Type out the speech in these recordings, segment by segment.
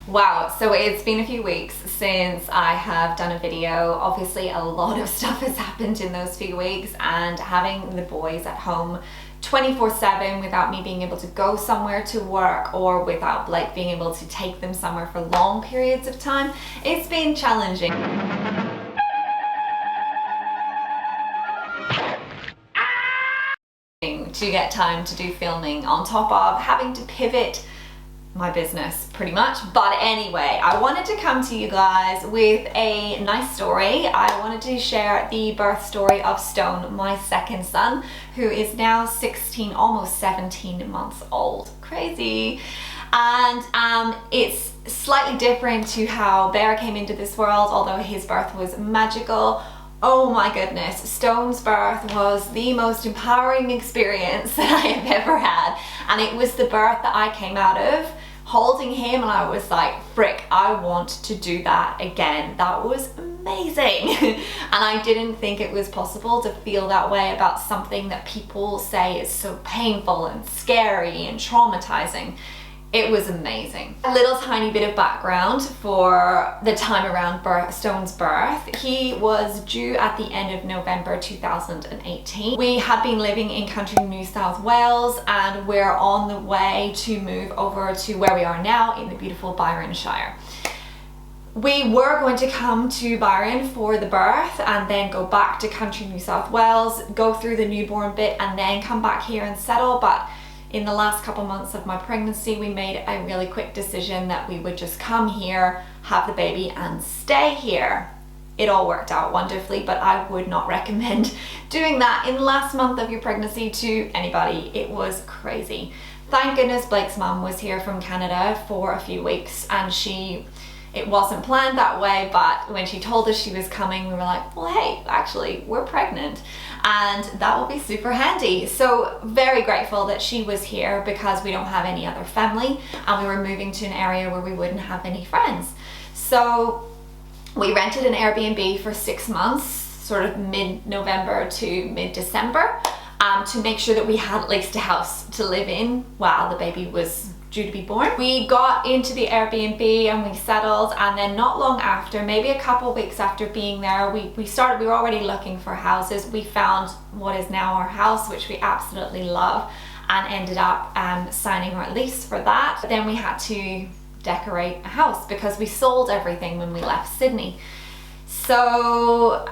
Wow, so it's been a few weeks since I have done a video. Obviously a lot of stuff has happened in those few weeks, and having the boys at home 24/7 without me being able to go somewhere to work or without Blake being able to take them somewhere for long periods of time, it's been challenging. To get time to do filming on top of having to pivot my business pretty much. But anyway, I wanted to come to you guys with a nice story. I wanted to share the birth story of Stone, my second son, who is now 16, almost 17 months old. Crazy. And it's slightly different to how Bear came into this world, although his birth was magical. Oh my goodness, Stone's birth was the most empowering experience that I have ever had. And it was the birth that I came out of holding him, and I was like, frick, I want to do that again. That was amazing. And I didn't think it was possible to feel that way about something that people say is so painful and scary and traumatizing. It was amazing. A little tiny bit of background for the time around Stone's birth. He was due at the end of November 2018. We had been living in country New South Wales, and we're on the way to move over to where we are now in the beautiful Byron Shire. We were going to come to Byron for the birth and then go back to country New South Wales, go through the newborn bit and then come back here and settle, but in the last couple months of my pregnancy, we made a really quick decision that we would just come here, have the baby and stay here. It all worked out wonderfully, but I would not recommend doing that in the last month of your pregnancy to anybody. It was crazy. Thank goodness Blake's mum was here from Canada for a few weeks, and it wasn't planned that way, but when she told us she was coming, we were like, well, hey, actually, we're pregnant, and that will be super handy. So very grateful that she was here because we don't have any other family, and we were moving to an area where we wouldn't have any friends. So we rented an Airbnb for 6 months, sort of mid-November to mid-December, to make sure that we had at least a house to live in while the baby was due to be born. We got into the Airbnb and we settled, and then not long after, maybe a couple weeks after being there, we were already looking for houses. We found what is now our house, which we absolutely love, and ended up signing our lease for that. But then we had to decorate a house because we sold everything when we left Sydney. So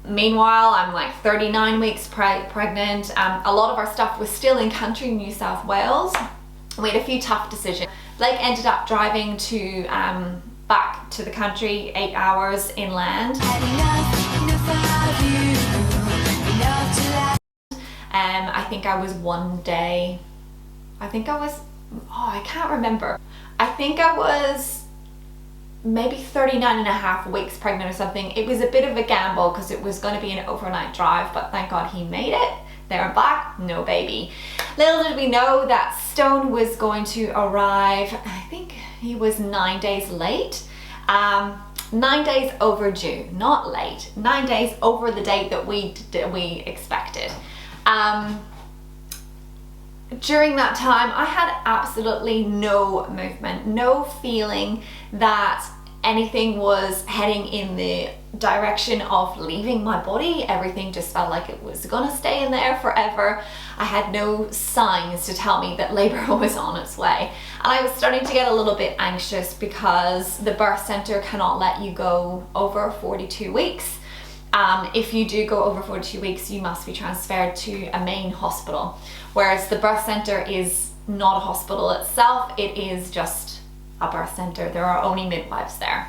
meanwhile, I'm like 39 weeks pregnant. A lot of our stuff was still in country New South Wales. We had a few tough decisions. Blake ended up driving to back to the country, 8 hours inland. I think I was I can't remember. I think I was maybe 39 and a half weeks pregnant or something. It was a bit of a gamble because it was going to be an overnight drive, but thank God he made it. There and back, no baby. Little did we know that Stone was going to arrive, I think he was 9 days late. 9 days overdue, not late. 9 days over the date that we expected. During that time, I had absolutely no movement, no feeling that anything was heading in the direction of leaving my body. Everything just felt like it was gonna stay in there forever. I had no signs to tell me that labor was on its way. And I was starting to get a little bit anxious because the birth center cannot let you go over 42 weeks. If you do go over 42 weeks, you must be transferred to a main hospital. Whereas the birth center is not a hospital itself, it is just a birth center. There are only midwives there.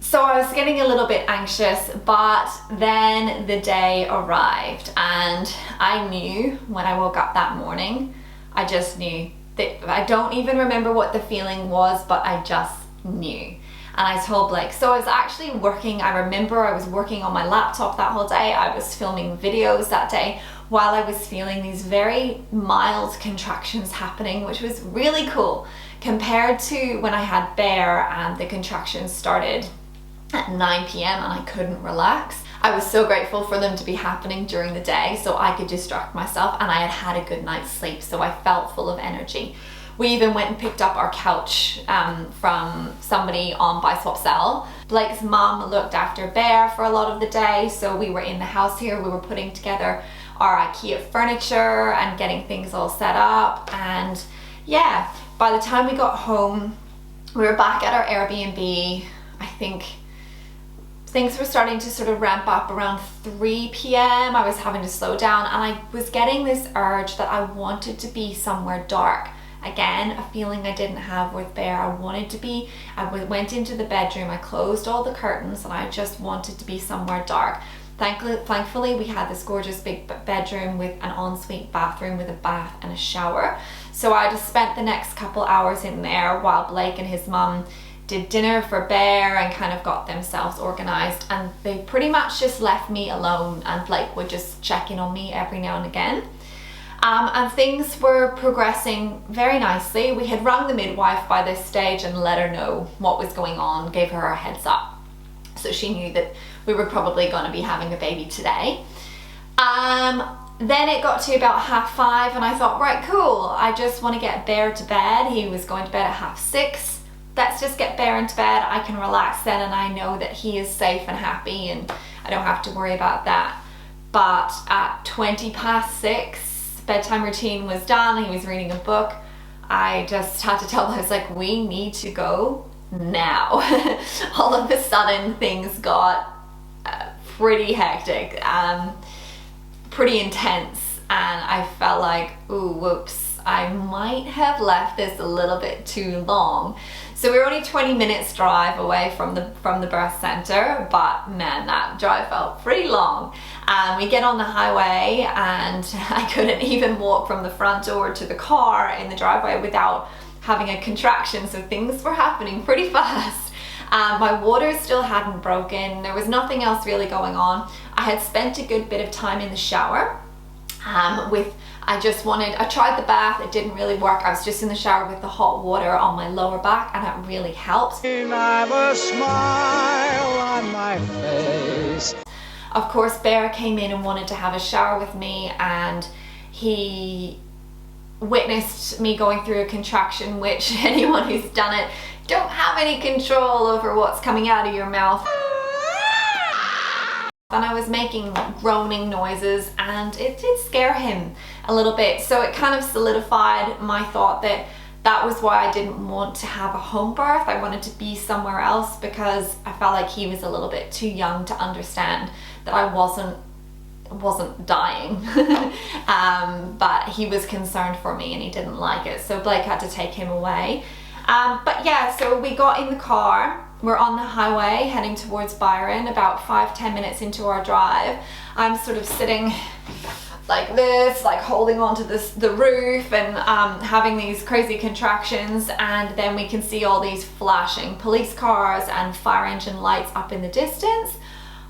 So I was getting a little bit anxious, but then the day arrived and I knew when I woke up that morning, I just knew that I don't even remember what the feeling was, but I just knew. And I told Blake, so I was actually working, I remember I was working on my laptop that whole day. I was filming videos that day while I was feeling these very mild contractions happening, which was really cool compared to when I had Bear and the contractions started at 9 p.m. and I couldn't relax. I was so grateful for them to be happening during the day so I could distract myself, and I had had a good night's sleep, so I felt full of energy. We even went and picked up our couch from somebody on Buy Swap Sell. Blake's mum looked after Bear for a lot of the day, so we were in the house here. We were putting together our IKEA furniture and getting things all set up. And yeah, by the time we got home, we were back at our Airbnb. I think things were starting to sort of ramp up around 3 p.m. I was having to slow down, and I was getting this urge that I wanted to be somewhere dark. Again, a feeling I didn't have with Bear. I went into the bedroom, I closed all the curtains, and I just wanted to be somewhere dark. Thankfully, we had this gorgeous big bedroom with an ensuite bathroom with a bath and a shower. So I just spent the next couple hours in there while Blake and his mum did dinner for Bear and kind of got themselves organized, and they pretty much just left me alone, and Blake would just check in on me every now and again. And things were progressing very nicely. We had rung the midwife by this stage and let her know what was going on, gave her a heads up. So she knew that we were probably going to be having a baby today. Then it got to about 5:30 and I thought, right, cool. I just want to get Bear to bed. He was going to bed at 5:30. Let's just get Bear into bed. I can relax then, and I know that he is safe and happy and I don't have to worry about that. But at 6:20, bedtime routine was done. He was reading a book. I just had to tell him, I was like, we need to go now. All of a sudden things got pretty hectic, pretty intense, and I felt like, ooh, whoops, I might have left this a little bit too long. So we were only 20 minutes drive away from the birth center, but man, that drive felt pretty long. We get on the highway and I couldn't even walk from the front door to the car in the driveway without having a contraction, so things were happening pretty fast. My water still hadn't broken. There was nothing else really going on. I had spent a good bit of time in the shower I tried the bath, it didn't really work. I was just in the shower with the hot water on my lower back, and that really helped. Have a smile on my face. Of course, Bear came in and wanted to have a shower with me, and he witnessed me going through a contraction, which anyone who's done it don't have any control over what's coming out of your mouth. And I was making groaning noises, and it did scare him a little bit. So it kind of solidified my thought that that was why I didn't want to have a home birth. I wanted to be somewhere else because I felt like he was a little bit too young to understand that I wasn't dying. But he was concerned for me and he didn't like it. So Blake had to take him away. But yeah, so we got in the car. We're on the highway heading towards Byron, about 5-10 minutes into our drive. I'm sort of sitting like this, like holding onto the roof and having these crazy contractions, and then we can see all these flashing police cars and fire engine lights up in the distance.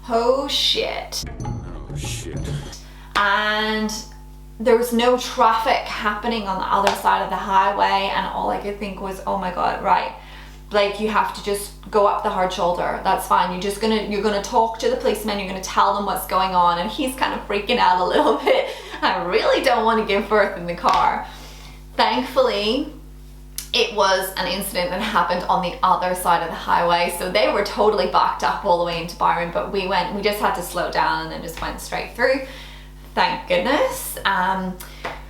Oh shit. Oh shit. And there was no traffic happening on the other side of the highway, and all I could think was, oh my god, right, Blake, you have to just go up the hard shoulder. That's fine. You're gonna talk to the policeman. You're gonna tell them what's going on. And he's kind of freaking out a little bit. I really don't want to give birth in the car. Thankfully, it was an incident that happened on the other side of the highway, so they were totally backed up all the way into Byron. But we just had to slow down and then just went straight through. Thank goodness.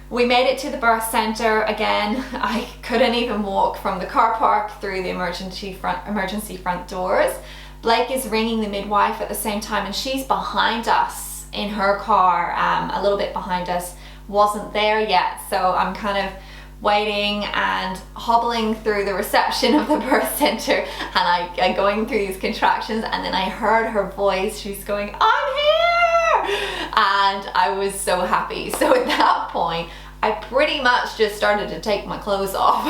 We made it to the birth center. Again, I couldn't even walk from the car park through the emergency front doors. Blake is ringing the midwife at the same time, and she's behind us in her car, a little bit behind us, wasn't there yet. So I'm kind of waiting and hobbling through the reception of the birth center, and I going through these contractions, and then I heard her voice. She's going, "I'm here!" And I was so happy. So at that point, I pretty much just started to take my clothes off.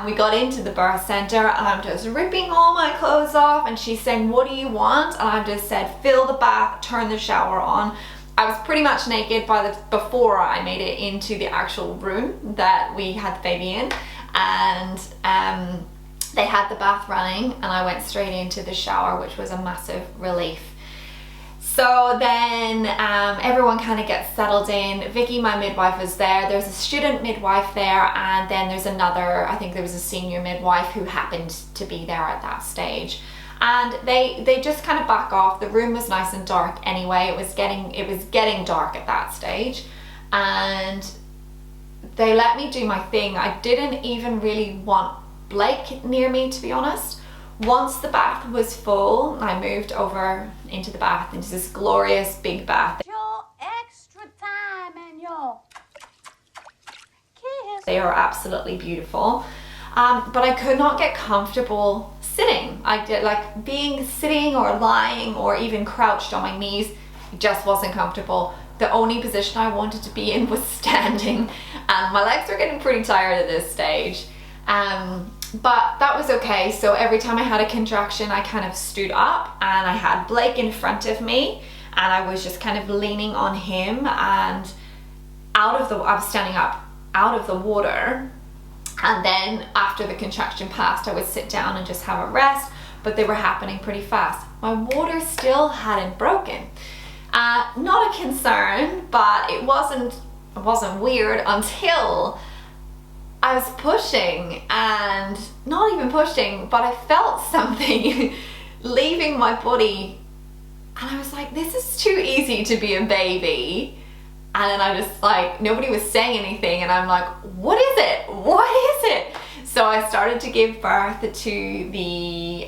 We got into the birth center and I'm just ripping all my clothes off, and she's saying, "What do you want?" And I just said, "Fill the bath, turn the shower on." I was pretty much naked before I made it into the actual room that we had the baby in, and they had the bath running, and I went straight into the shower, which was a massive relief. So then everyone kind of gets settled in. Vicky, my midwife, is there. There's a student midwife there, and then there's another, I think there was a senior midwife who happened to be there at that stage. And they just kind of back off. The room was nice and dark anyway. It was getting dark at that stage. And they let me do my thing. I didn't even really want Blake near me, to be honest. Once the bath was full, I moved over into the bath, into this glorious big bath. Your extra time and your kiss. They are absolutely beautiful. But I could not get comfortable sitting. I did like being sitting or lying or even crouched on my knees. It just wasn't comfortable. The only position I wanted to be in was standing, and my legs were getting pretty tired at this stage. But that was okay. So every time I had a contraction, I kind of stood up, and I had Blake in front of me, and I was just kind of leaning on him, and I was standing up out of the water. And then after the contraction passed, I would sit down and just have a rest, but they were happening pretty fast. My water still hadn't broken. Not a concern, but it wasn't weird until I was pushing, and not even pushing, but I felt something leaving my body, and I was like, this is too easy to be a baby. And then I just like, nobody was saying anything, and I'm like, what is it? What is it? So I started to give birth to the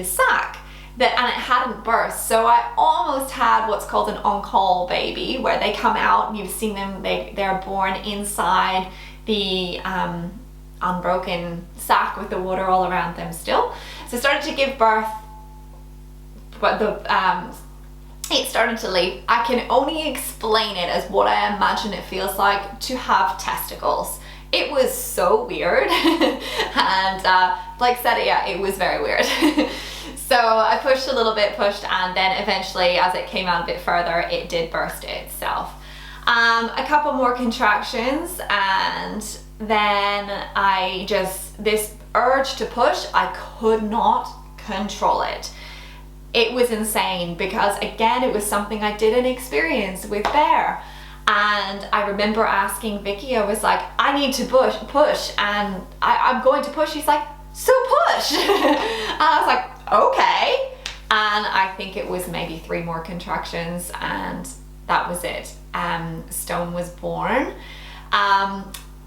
sac, and it hadn't burst. So I almost had what's called an on-call baby, where they come out and you've seen them, they're born inside the unbroken sac with the water all around them still. So I started to give birth, but it started to leave. I can only explain it as what I imagine it feels like to have testicles. It was so weird. And like I said, yeah, it was very weird. So I pushed a little bit, and then eventually, as it came out a bit further, it did burst itself. A couple more contractions, and then this urge to push, I could not control it. It was insane, because again, it was something I didn't experience with Bear. And I remember asking Vicky, I was like, I need to push, and I'm going to push. She's like, so push. And I was like, okay. And I think it was maybe 3 more contractions, and that was it. Stone was born.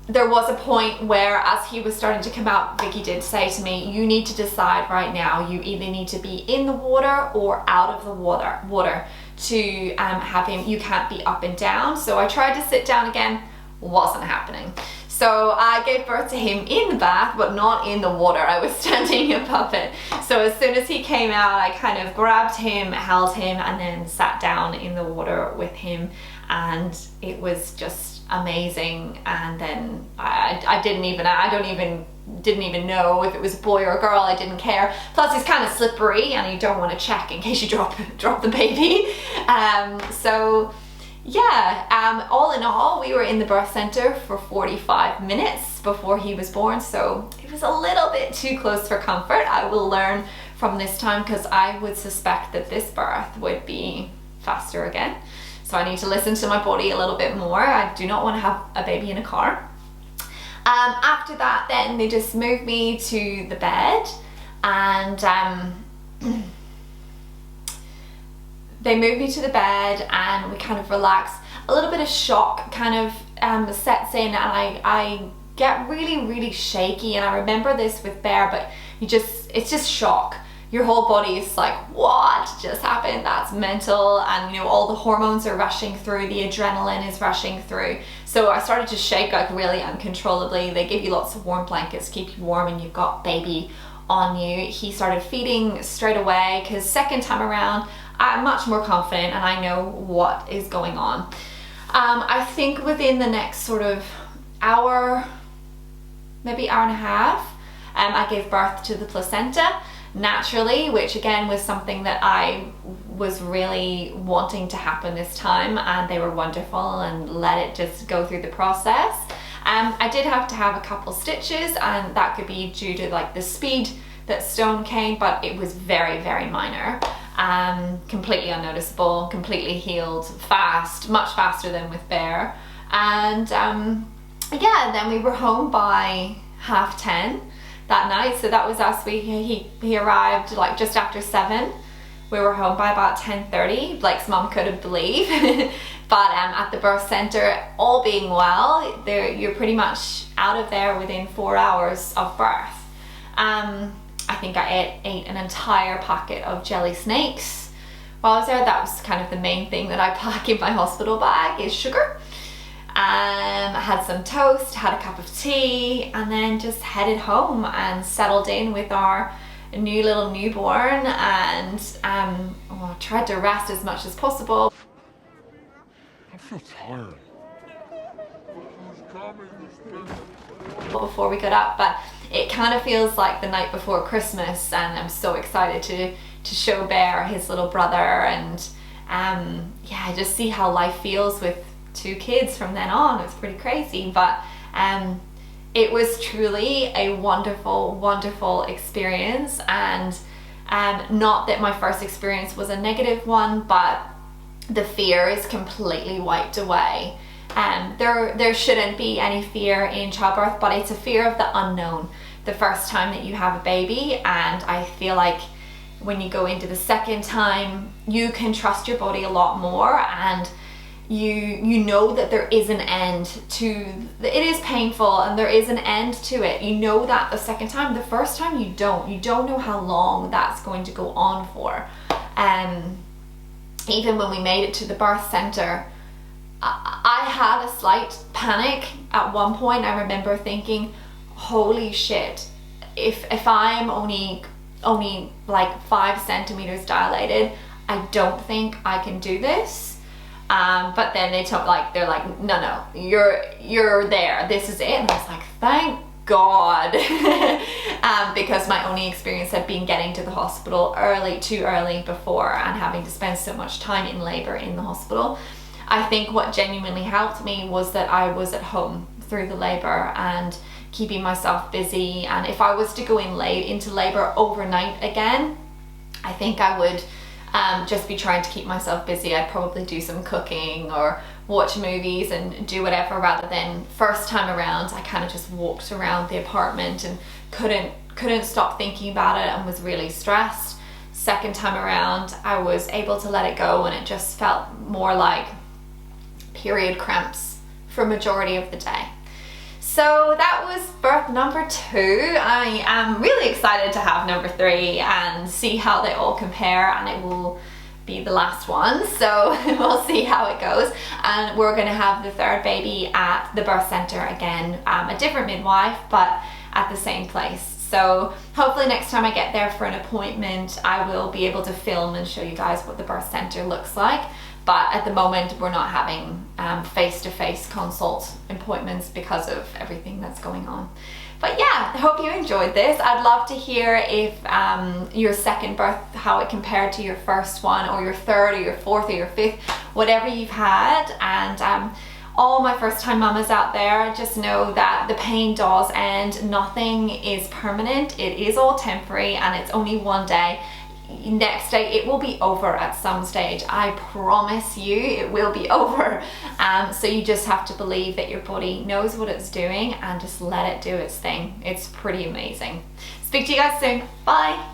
There was a point where, as he was starting to come out, Vicky did say to me, you need to decide right now. You either need to be in the water or out of the water to have him. You can't be up and down. So I tried to sit down again, wasn't happening. So I gave birth to him in the bath, but not in the water. I was standing above it. So as soon as he came out, I kind of grabbed him, held him, and then sat down in the water with him. And it was just amazing. And then I didn't even know if it was a boy or a girl. I didn't care. Plus he's kind of slippery, and you don't want to check in case you drop the baby. So yeah, all in all, we were in the birth center for 45 minutes before he was born. So it was a little bit too close for comfort. I will learn from this time, because I would suspect that this birth would be faster again. So I need to listen to my body a little bit more. I do not want to have a baby in a car. After that, then they just moved me to the bed, and they moved me to the bed, and we kind of relaxed. A little bit of shock kind of sets in, and I get really, really shaky. And I remember this with Bear, but it's just shock. Your whole body is like, what just happened? That's mental. And all the hormones are rushing through, the adrenaline is rushing through. So I started to shake like really uncontrollably. They give you lots of warm blankets, keep you warm, and you've got baby on you. He started feeding straight away, because second time around, I'm much more confident and I know what is going on. I think within the next sort of hour, maybe hour and a half, I gave birth to the placenta naturally, which again was something that I was really wanting to happen this time, and they were wonderful and let it just go through the process. I did have to have a couple stitches, and that could be due to like the speed that Stone came, but it was very, very minor. completely unnoticeable, completely healed fast, much faster than with Bear. And yeah, then we were home by 10:30 that night. So that was us. He arrived like just after 7. We were home by about 10:30. Blake's mom couldn't believe. But at the birth center, all being well, you're pretty much out of there within 4 hours of birth. I think I ate an entire packet of jelly snakes while I was there. That was kind of the main thing that I pack in my hospital bag, is sugar. I had some toast, had a cup of tea, and then just headed home and settled in with our new little newborn, and tried to rest as much as possible. I feel tired. Before we got up, but it kind of feels like the night before Christmas, and I'm so excited to show Bear his little brother, and yeah, just see how life feels with 2 kids from then on. It's pretty crazy, but it was truly a wonderful experience, and not that my first experience was a negative one, but the fear is completely wiped away. There shouldn't be any fear in childbirth, but it's a fear of the unknown the first time that you have a baby. And I feel like when you go into the second time, you can trust your body a lot more, and you know that there is an end to it. Is painful, and there is an end to it. You know that the second time. The first time you don't know how long that's going to go on for. Even when we made it to the birth center, I had a slight panic at one point. I remember thinking, holy shit, if I'm only like 5 centimeters dilated, I don't think I can do this. But then they're like, no, you're there, this is it. And I was like, thank God. Because my only experience had been getting to the hospital too early before, and having to spend so much time in labor in the hospital. I think what genuinely helped me was that I was at home through the labor and keeping myself busy. And if I was to go into labor overnight again, I think I would just be trying to keep myself busy. I'd probably do some cooking or watch movies and do whatever, rather than first time around I kind of just walked around the apartment and couldn't stop thinking about it and was really stressed. Second time around I was able to let it go, and it just felt more like period cramps for a majority of the day. So that was birth number 2. I am really excited to have number 3 and see how they all compare, and it will be the last one, so we'll see how it goes. And we're going to have the 3rd baby at the birth center again, a different midwife, but at the same place. So hopefully next time I get there for an appointment, I will be able to film and show you guys what the birth center looks like. But at the moment, we're not having face-to-face consult appointments because of everything that's going on. But yeah, I hope you enjoyed this. I'd love to hear if your second birth, how it compared to your first one, or your 3rd, or your 4th, or your 5th, whatever you've had. And all my first-time mamas out there, just know that the pain does end. Nothing is permanent. It is all temporary, and it's only one day. Next day it will be over at some stage. I promise you it will be over. So you just have to believe that your body knows what it's doing and just let it do its thing. It's pretty amazing. Speak to you guys soon. Bye.